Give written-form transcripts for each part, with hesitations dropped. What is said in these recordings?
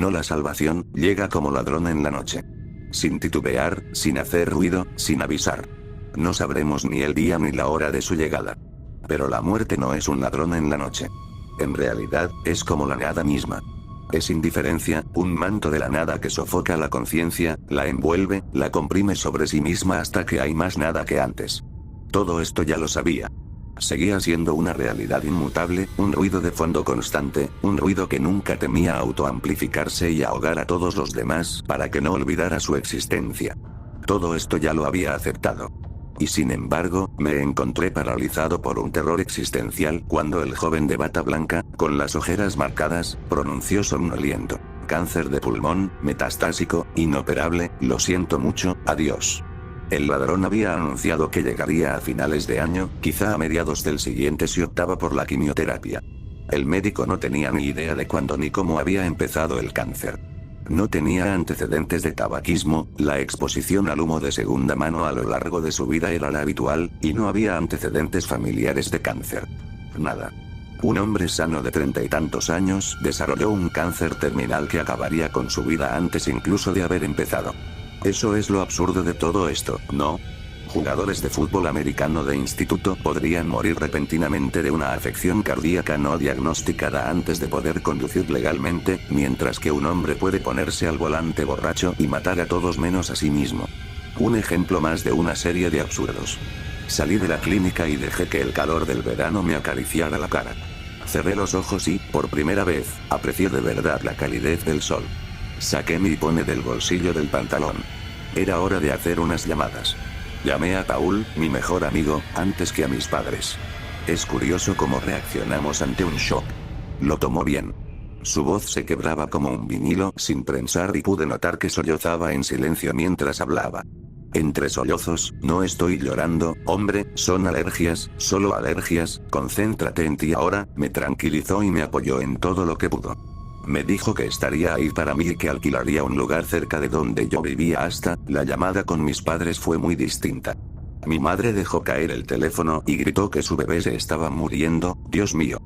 no la salvación, llega como ladrón en la noche. Sin titubear, sin hacer ruido, sin avisar. No sabremos ni el día ni la hora de su llegada. Pero la muerte no es un ladrón en la noche. En realidad, es como la nada misma. Es indiferencia, un manto de la nada que sofoca la conciencia, la envuelve, la comprime sobre sí misma hasta que hay más nada que antes. Todo esto ya lo sabía. Seguía siendo una realidad inmutable, un ruido de fondo constante, un ruido que nunca temía autoamplificarse y ahogar a todos los demás para que no olvidara su existencia. Todo esto ya lo había aceptado. Y sin embargo, me encontré paralizado por un terror existencial cuando el joven de bata blanca, con las ojeras marcadas, pronunció somnoliento: cáncer de pulmón, metastásico, inoperable, lo siento mucho, adiós. El ladrón había anunciado que llegaría a finales de año, quizá a mediados del siguiente si optaba por la quimioterapia. El médico no tenía ni idea de cuándo ni cómo había empezado el cáncer. No tenía antecedentes de tabaquismo, la exposición al humo de segunda mano a lo largo de su vida era la habitual, y no había antecedentes familiares de cáncer. Nada. Un hombre sano de 30 y tantos años desarrolló un cáncer terminal que acabaría con su vida antes incluso de haber empezado. Eso es lo absurdo de todo esto, ¿no? Jugadores de fútbol americano de instituto podrían morir repentinamente de una afección cardíaca no diagnosticada antes de poder conducir legalmente, mientras que un hombre puede ponerse al volante borracho y matar a todos menos a sí mismo. Un ejemplo más de una serie de absurdos. Salí de la clínica y dejé que el calor del verano me acariciara la cara. Cerré los ojos y, por primera vez, aprecié de verdad la calidez del sol. Saqué mi iPhone del bolsillo del pantalón. Era hora de hacer unas llamadas. Llamé a Paul, mi mejor amigo, antes que a mis padres. Es curioso cómo reaccionamos ante un shock. Lo tomó bien. Su voz se quebraba como un vinilo sin prensar y pude notar que sollozaba en silencio mientras hablaba. Entre sollozos: no estoy llorando, hombre, son alergias, solo alergias, concéntrate en ti ahora, me tranquilizó y me apoyó en todo lo que pudo. Me dijo que estaría ahí para mí y que alquilaría un lugar cerca de donde yo vivía. La llamada con mis padres fue muy distinta. Mi madre dejó caer el teléfono y gritó que su bebé se estaba muriendo. Dios mío.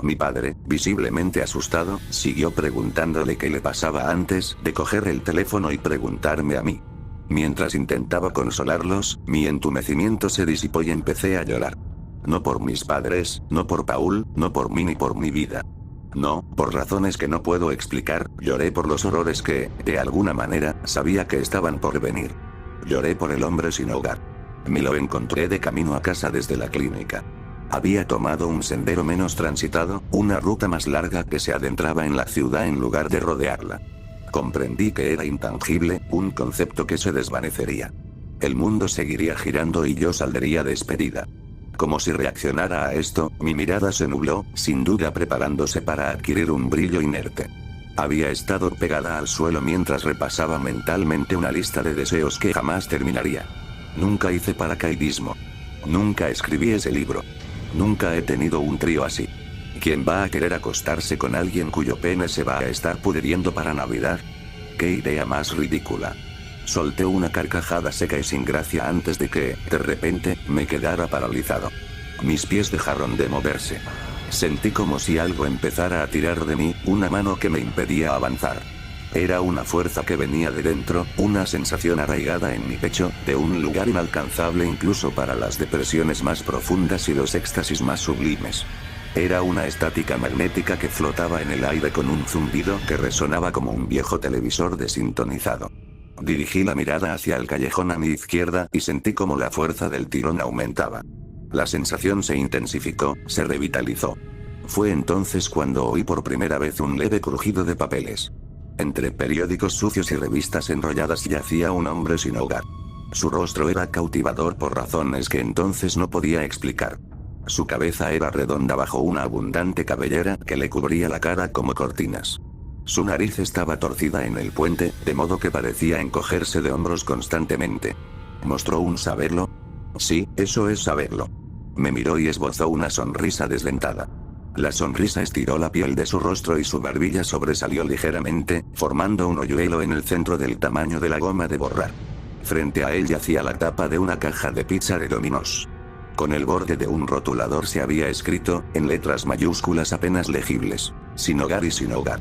Mi padre, visiblemente asustado, siguió preguntándole qué le pasaba antes de coger el teléfono y preguntarme a mí. Mientras intentaba consolarlos, mi entumecimiento se disipó y empecé a llorar. No por mis padres, no por Paul, no por mí ni por mi vida. No, por razones que no puedo explicar, lloré por los horrores que, de alguna manera, sabía que estaban por venir. Lloré por el hombre sin hogar. Me lo encontré de camino a casa desde la clínica. Había tomado un sendero menos transitado, una ruta más larga que se adentraba en la ciudad en lugar de rodearla. Comprendí que era intangible, un concepto que se desvanecería. El mundo seguiría girando y yo saldría despedida. Como si reaccionara a esto, mi mirada se nubló, sin duda preparándose para adquirir un brillo inerte. Había estado pegada al suelo mientras repasaba mentalmente una lista de deseos que jamás terminaría. Nunca hice paracaidismo. Nunca escribí ese libro. Nunca he tenido un trío así. ¿Quién va a querer acostarse con alguien cuyo pene se va a estar pudriendo para Navidad? ¡Qué idea más ridícula! Solté una carcajada seca y sin gracia antes de que, de repente, me quedara paralizado. Mis pies dejaron de moverse. Sentí como si algo empezara a tirar de mí, una mano que me impedía avanzar. Era una fuerza que venía de dentro, una sensación arraigada en mi pecho, de un lugar inalcanzable incluso para las depresiones más profundas y los éxtasis más sublimes. Era una estática magnética que flotaba en el aire con un zumbido que resonaba como un viejo televisor desintonizado. Dirigí la mirada hacia el callejón a mi izquierda y sentí como la fuerza del tirón aumentaba. La sensación se intensificó, se revitalizó. Fue entonces cuando oí por primera vez un leve crujido de papeles. Entre periódicos sucios y revistas enrolladas yacía un hombre sin hogar. Su rostro era cautivador por razones que entonces no podía explicar. Su cabeza era redonda bajo una abundante cabellera que le cubría la cara como cortinas. Su nariz estaba torcida en el puente, de modo que parecía encogerse de hombros constantemente. ¿Mostró un saberlo? Sí, eso es saberlo. Me miró y esbozó una sonrisa desdentada. La sonrisa estiró la piel de su rostro y su barbilla sobresalió ligeramente, formando un hoyuelo en el centro del tamaño de la goma de borrar. Frente a él yacía la tapa de una caja de pizza de Domino's. Con el borde de un rotulador se había escrito, en letras mayúsculas apenas legibles: sin hogar y sin hogar.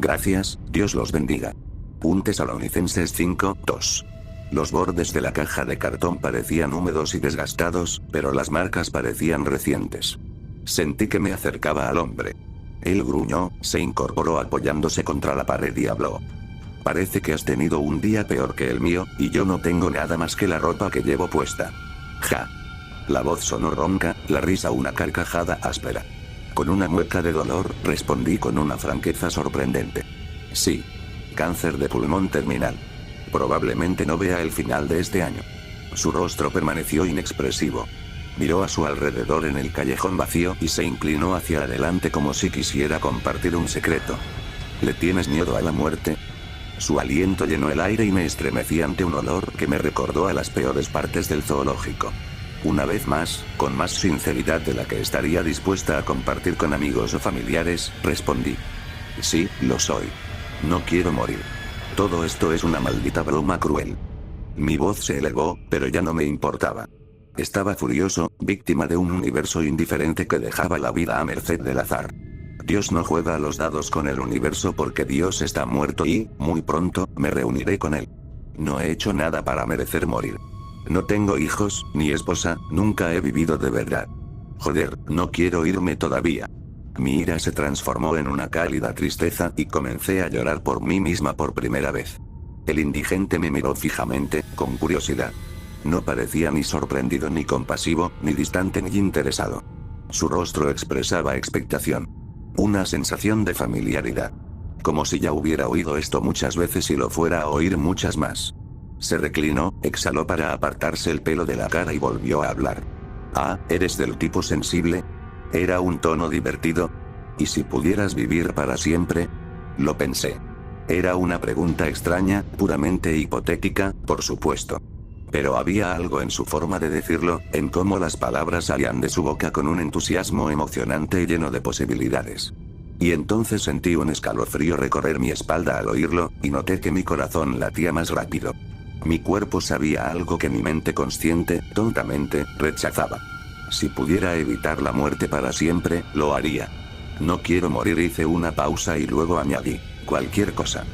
Gracias, Dios los bendiga. 1 Tesalonicenses 5:2. Los bordes de la caja de cartón parecían húmedos y desgastados, pero las marcas parecían recientes. Sentí que me acercaba al hombre. Él gruñó, se incorporó apoyándose contra la pared y habló. Parece que has tenido un día peor que el mío, y yo no tengo nada más que la ropa que llevo puesta. Ja. La voz sonó ronca, la risa una carcajada áspera. Con una mueca de dolor, respondí con una franqueza sorprendente. Sí. Cáncer de pulmón terminal. Probablemente no vea el final de este año. Su rostro permaneció inexpresivo. Miró a su alrededor en el callejón vacío y se inclinó hacia adelante como si quisiera compartir un secreto. ¿Le tienes miedo a la muerte? Su aliento llenó el aire y me estremecí ante un olor que me recordó a las peores partes del zoológico. Una vez más, con más sinceridad de la que estaría dispuesta a compartir con amigos o familiares, respondí. Sí, lo soy. No quiero morir. Todo esto es una maldita broma cruel. Mi voz se elevó, pero ya no me importaba. Estaba furioso, víctima de un universo indiferente que dejaba la vida a merced del azar. Dios no juega a los dados con el universo porque Dios está muerto y, muy pronto, me reuniré con él. No he hecho nada para merecer morir. No tengo hijos, ni esposa, nunca he vivido de verdad. Joder, no quiero irme todavía. Mi ira se transformó en una cálida tristeza y comencé a llorar por mí misma por primera vez. El indigente me miró fijamente, con curiosidad. No parecía ni sorprendido ni compasivo, ni distante ni interesado. Su rostro expresaba expectación. Una sensación de familiaridad. Como si ya hubiera oído esto muchas veces y lo fuera a oír muchas más. Se reclinó, exhaló para apartarse el pelo de la cara y volvió a hablar. Ah, ¿eres del tipo sensible? Era un tono divertido. ¿Y si pudieras vivir para siempre? Lo pensé. Era una pregunta extraña, puramente hipotética, por supuesto. Pero había algo en su forma de decirlo, en cómo las palabras salían de su boca con un entusiasmo emocionante y lleno de posibilidades. Y entonces sentí un escalofrío recorrer mi espalda al oírlo, y noté que mi corazón latía más rápido. Mi cuerpo sabía algo que mi mente consciente, tontamente, rechazaba. Si pudiera evitar la muerte para siempre, lo haría. No quiero morir, hice una pausa y luego añadí, cualquier cosa.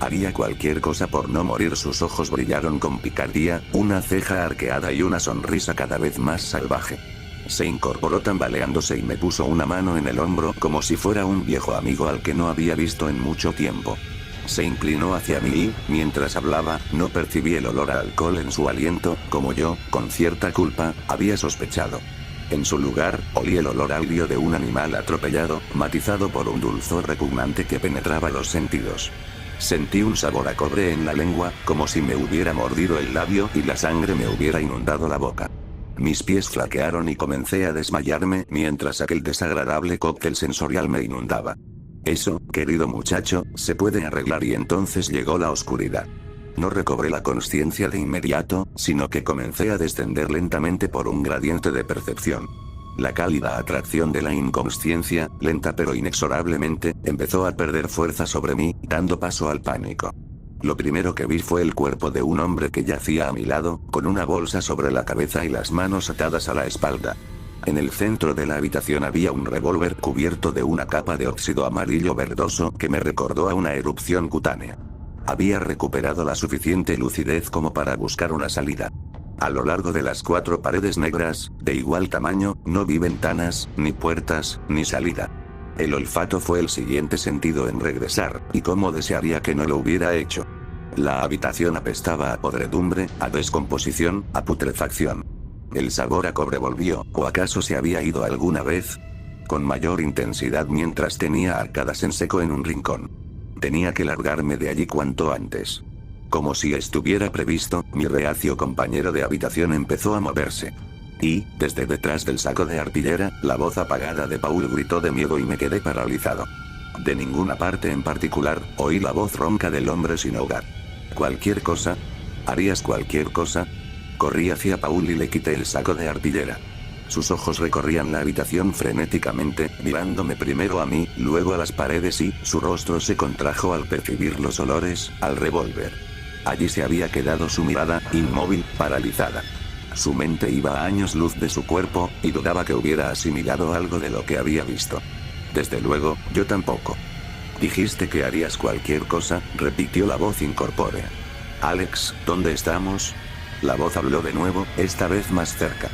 Haría cualquier cosa por no morir. Sus ojos brillaron con picardía, una ceja arqueada y una sonrisa cada vez más salvaje. Se incorporó tambaleándose y me puso una mano en el hombro como si fuera un viejo amigo al que no había visto en mucho tiempo. Se inclinó hacia mí y, mientras hablaba, no percibí el olor a alcohol en su aliento, como yo, con cierta culpa, había sospechado. En su lugar, olí el olor agrio de un animal atropellado, matizado por un dulzor repugnante que penetraba los sentidos. Sentí un sabor a cobre en la lengua, como si me hubiera mordido el labio y la sangre me hubiera inundado la boca. Mis pies flaquearon y comencé a desmayarme mientras aquel desagradable cóctel sensorial me inundaba. Eso, querido muchacho, se puede arreglar y entonces llegó la oscuridad. No recobré la consciencia de inmediato, sino que comencé a descender lentamente por un gradiente de percepción. La cálida atracción de la inconsciencia, lenta pero inexorablemente, empezó a perder fuerza sobre mí, dando paso al pánico. Lo primero que vi fue el cuerpo de un hombre que yacía a mi lado, con una bolsa sobre la cabeza y las manos atadas a la espalda. En el centro de la habitación había un revólver cubierto de una capa de óxido amarillo verdoso que me recordó a una erupción cutánea. Había recuperado la suficiente lucidez como para buscar una salida. A lo largo de las 4 paredes negras, de igual tamaño, no vi ventanas, ni puertas, ni salida. El olfato fue el siguiente sentido en regresar, y cómo desearía que no lo hubiera hecho. La habitación apestaba a podredumbre, a descomposición, a putrefacción. El sabor a cobre volvió, ¿o acaso se había ido alguna vez? Con mayor intensidad mientras tenía arcadas en seco en un rincón. Tenía que largarme de allí cuanto antes. Como si estuviera previsto, mi reacio compañero de habitación empezó a moverse. Y, desde detrás del saco de artillera, la voz apagada de Paul gritó de miedo y me quedé paralizado. De ninguna parte en particular, oí la voz ronca del hombre sin hogar. ¿Cualquier cosa? ¿Harías cualquier cosa? Corrí hacia Paul y le quité el saco de artillera. Sus ojos recorrían la habitación frenéticamente, mirándome primero a mí, luego a las paredes y, su rostro se contrajo al percibir los olores, al revólver. Allí se había quedado su mirada, inmóvil, paralizada. Su mente iba a años luz de su cuerpo, y dudaba que hubiera asimilado algo de lo que había visto. Desde luego, yo tampoco. Dijiste que harías cualquier cosa, repitió la voz incorpórea. Alex, ¿dónde estamos? La voz habló de nuevo, esta vez más cerca.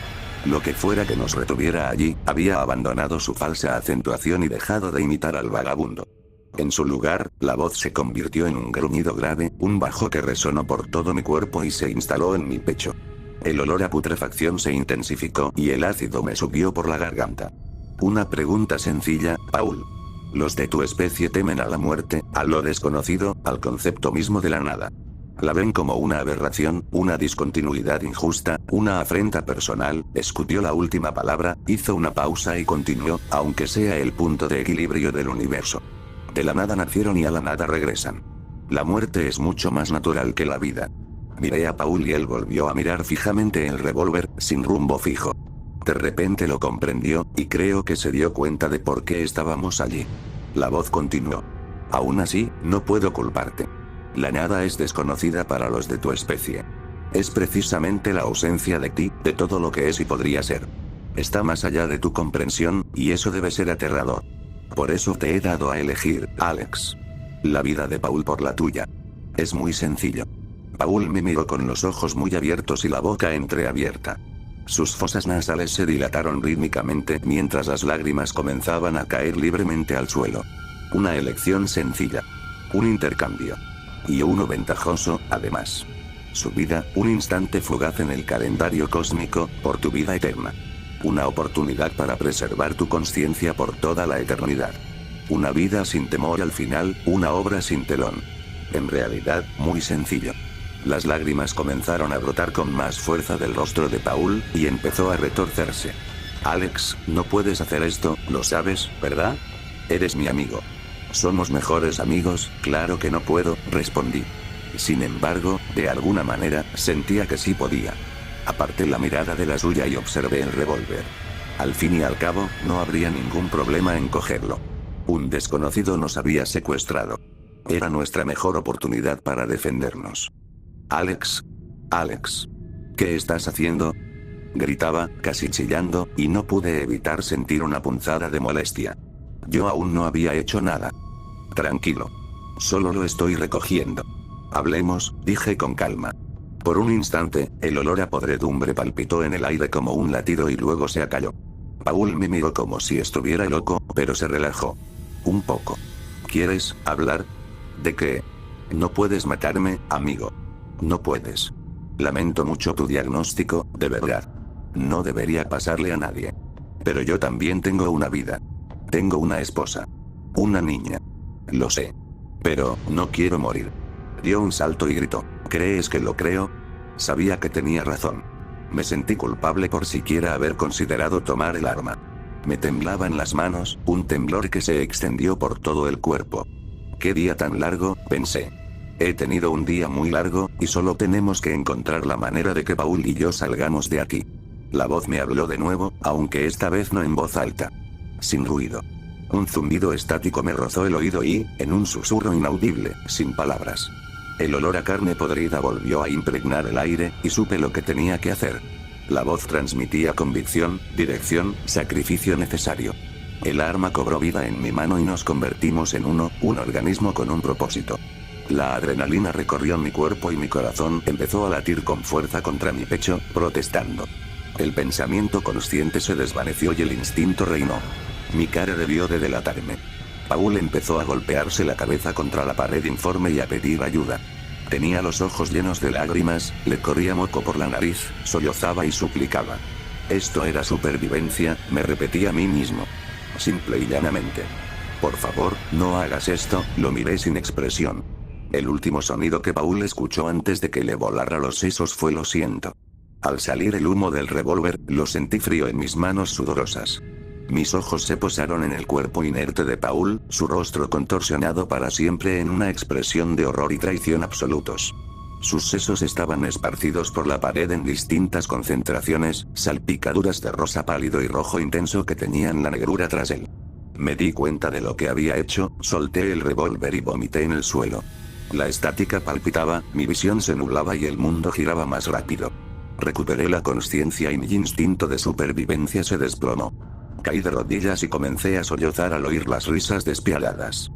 Lo que fuera que nos retuviera allí, había abandonado su falsa acentuación y dejado de imitar al vagabundo. En su lugar, la voz se convirtió en un gruñido grave, un bajo que resonó por todo mi cuerpo y se instaló en mi pecho. El olor a putrefacción se intensificó y el ácido me subió por la garganta. Una pregunta sencilla, Paul. Los de tu especie temen a la muerte, a lo desconocido, al concepto mismo de la nada. La ven como una aberración, una discontinuidad injusta, una afrenta personal. Escutió la última palabra, hizo una pausa y continuó, aunque sea el punto de equilibrio del universo. De la nada nacieron y a la nada regresan. La muerte es mucho más natural que la vida. Miré a Paul y él volvió a mirar fijamente el revólver, sin rumbo fijo. De repente lo comprendió, y creo que se dio cuenta de por qué estábamos allí. La voz continuó. Aún así, no puedo culparte. La nada es desconocida para los de tu especie. Es precisamente la ausencia de ti, de todo lo que es y podría ser. Está más allá de tu comprensión, y eso debe ser aterrador. Por eso te he dado a elegir, Alex. La vida de Paul por la tuya. Es muy sencillo. Paul me miró con los ojos muy abiertos y la boca entreabierta. Sus fosas nasales se dilataron rítmicamente mientras las lágrimas comenzaban a caer libremente al suelo. Una elección sencilla. Un intercambio. Y uno ventajoso, además. Su vida, un instante fugaz en el calendario cósmico, por tu vida eterna. Una oportunidad para preservar tu conciencia por toda la eternidad. Una vida sin temor al final, una obra sin telón. En realidad, muy sencillo. Las lágrimas comenzaron a brotar con más fuerza del rostro de Paul, y empezó a retorcerse. Alex, no puedes hacer esto, lo sabes, ¿verdad? Eres mi amigo. Somos mejores amigos, claro que no puedo, respondí. Sin embargo, de alguna manera, sentía que sí podía. Aparté la mirada de la suya y observé el revólver. Al fin y al cabo, no habría ningún problema en cogerlo. Un desconocido nos había secuestrado. Era nuestra mejor oportunidad para defendernos. Alex. Alex. ¿Qué estás haciendo? Gritaba, casi chillando, y no pude evitar sentir una punzada de molestia. Yo aún no había hecho nada. Tranquilo. Solo lo estoy recogiendo. Hablemos, dije con calma. Por un instante, el olor a podredumbre palpitó en el aire como un latido y luego se acalló. Paul me miró como si estuviera loco, pero se relajó. Un poco. ¿Quieres hablar? ¿De qué? No puedes matarme, amigo. No puedes. Lamento mucho tu diagnóstico, de verdad. No debería pasarle a nadie. Pero yo también tengo una vida. Tengo una esposa. Una niña. Lo sé. Pero, no quiero morir. Dio un salto y gritó. ¿Crees que lo creo? Sabía que tenía razón. Me sentí culpable por siquiera haber considerado tomar el arma. Me temblaban las manos, un temblor que se extendió por todo el cuerpo. ¿Qué día tan largo?, pensé. He tenido un día muy largo, y solo tenemos que encontrar la manera de que Paul y yo salgamos de aquí. La voz me habló de nuevo, aunque esta vez no en voz alta. Sin ruido. Un zumbido estático me rozó el oído y, en un susurro inaudible, sin palabras. El olor a carne podrida volvió a impregnar el aire, y supe lo que tenía que hacer. La voz transmitía convicción, dirección, sacrificio necesario. El arma cobró vida en mi mano y nos convertimos en uno, un organismo con un propósito. La adrenalina recorrió mi cuerpo y mi corazón empezó a latir con fuerza contra mi pecho, protestando. El pensamiento consciente se desvaneció y el instinto reinó. Mi cara debió de delatarme. Paul empezó a golpearse la cabeza contra la pared informe y a pedir ayuda. Tenía los ojos llenos de lágrimas, le corría moco por la nariz, sollozaba y suplicaba. Esto era supervivencia, me repetí a mí mismo. Simple y llanamente. Por favor, no hagas esto, lo miré sin expresión. El último sonido que Paul escuchó antes de que le volara los sesos fue lo siento. Al salir el humo del revólver, lo sentí frío en mis manos sudorosas. Mis ojos se posaron en el cuerpo inerte de Paul, su rostro contorsionado para siempre en una expresión de horror y traición absolutos. Sus sesos estaban esparcidos por la pared en distintas concentraciones, salpicaduras de rosa pálido y rojo intenso que teñían la negrura tras él. Me di cuenta de lo que había hecho, solté el revólver y vomité en el suelo. La estática palpitaba, mi visión se nublaba y el mundo giraba más rápido. Recuperé la conciencia y mi instinto de supervivencia se desplomó. Caí de rodillas y comencé a sollozar al oír las risas despiadadas.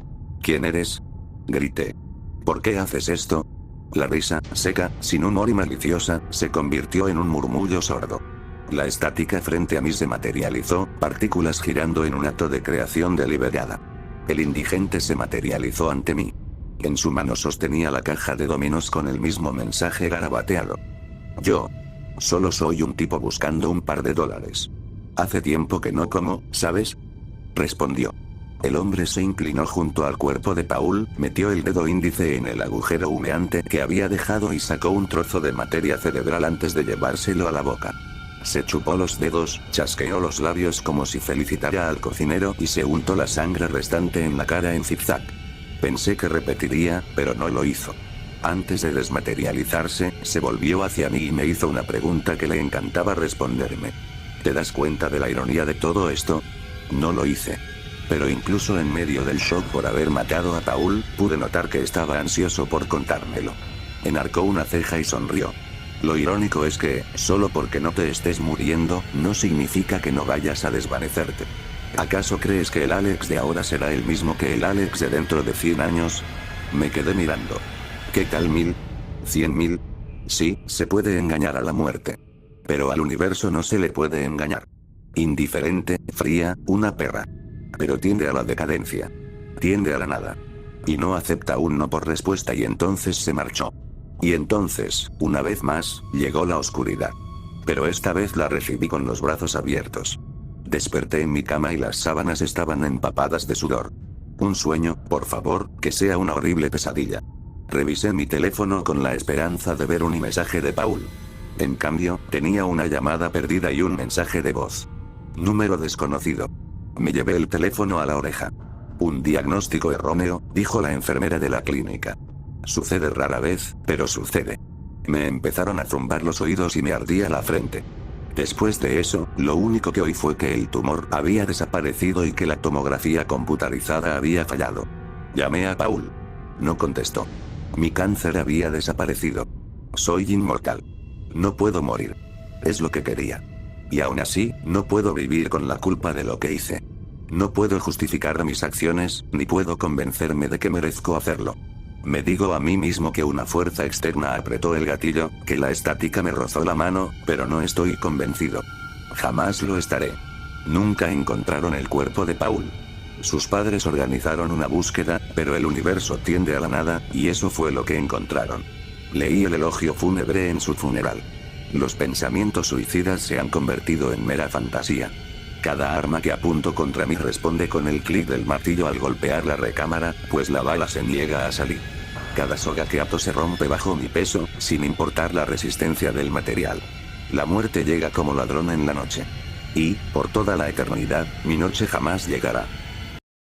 ¿Quién eres? Grité. ¿Por qué haces esto? La risa, seca, sin humor y maliciosa, se convirtió en un murmullo sordo. La estática frente a mí se materializó, partículas girando en un acto de creación deliberada. El indigente se materializó ante mí. En su mano sostenía la caja de dominos con el mismo mensaje garabateado. Yo. Solo soy un tipo buscando un par de dólares. Hace tiempo que no como, ¿sabes? Respondió. El hombre se inclinó junto al cuerpo de Paul, metió el dedo índice en el agujero humeante que había dejado y sacó un trozo de materia cerebral antes de llevárselo a la boca. Se chupó los dedos, chasqueó los labios como si felicitara al cocinero y se untó la sangre restante en la cara en zigzag. Pensé que repetiría, pero no lo hizo. Antes de desmaterializarse, se volvió hacia mí y me hizo una pregunta que le encantaba responderme. ¿Te das cuenta de la ironía de todo esto? No lo hice. Pero incluso en medio del shock por haber matado a Paul, pude notar que estaba ansioso por contármelo. Enarcó una ceja y sonrió. Lo irónico es que, solo porque no te estés muriendo, no significa que no vayas a desvanecerte. ¿Acaso crees que el Alex de ahora será el mismo que el Alex de dentro de 100 años? Me quedé mirando. ¿Qué tal 1000? ¿100.000? Sí, se puede engañar a la muerte. Pero al universo no se le puede engañar. Indiferente, fría, una perra. Pero tiende a la decadencia. Tiende a la nada. Y no acepta un no por respuesta y entonces se marchó. Y entonces, una vez más, llegó la oscuridad. Pero esta vez la recibí con los brazos abiertos. Desperté en mi cama y las sábanas estaban empapadas de sudor. Un sueño, por favor, que sea una horrible pesadilla. Revisé mi teléfono con la esperanza de ver un mensaje de Paul. En cambio, tenía una llamada perdida y un mensaje de voz. Número desconocido. Me llevé el teléfono a la oreja. Un diagnóstico erróneo, dijo la enfermera de la clínica. Sucede rara vez, pero sucede. Me empezaron a zumbar los oídos y me ardía la frente. Después de eso, lo único que oí fue que el tumor había desaparecido y que la tomografía computarizada había fallado. Llamé a Paul. No contestó. Mi cáncer había desaparecido. Soy inmortal. No puedo morir. Es lo que quería. Y aún así, no puedo vivir con la culpa de lo que hice. No puedo justificar mis acciones, ni puedo convencerme de que merezco hacerlo. Me digo a mí mismo que una fuerza externa apretó el gatillo, que la estática me rozó la mano, pero no estoy convencido. Jamás lo estaré. Nunca encontraron el cuerpo de Paul. Sus padres organizaron una búsqueda, pero el universo tiende a la nada, y eso fue lo que encontraron. Leí el elogio fúnebre en su funeral. Los pensamientos suicidas se han convertido en mera fantasía. Cada arma que apunto contra mí responde con el clic del martillo al golpear la recámara, pues la bala se niega a salir. Cada soga que ato se rompe bajo mi peso, sin importar la resistencia del material. La muerte llega como ladrón en la noche. Y, por toda la eternidad, mi noche jamás llegará.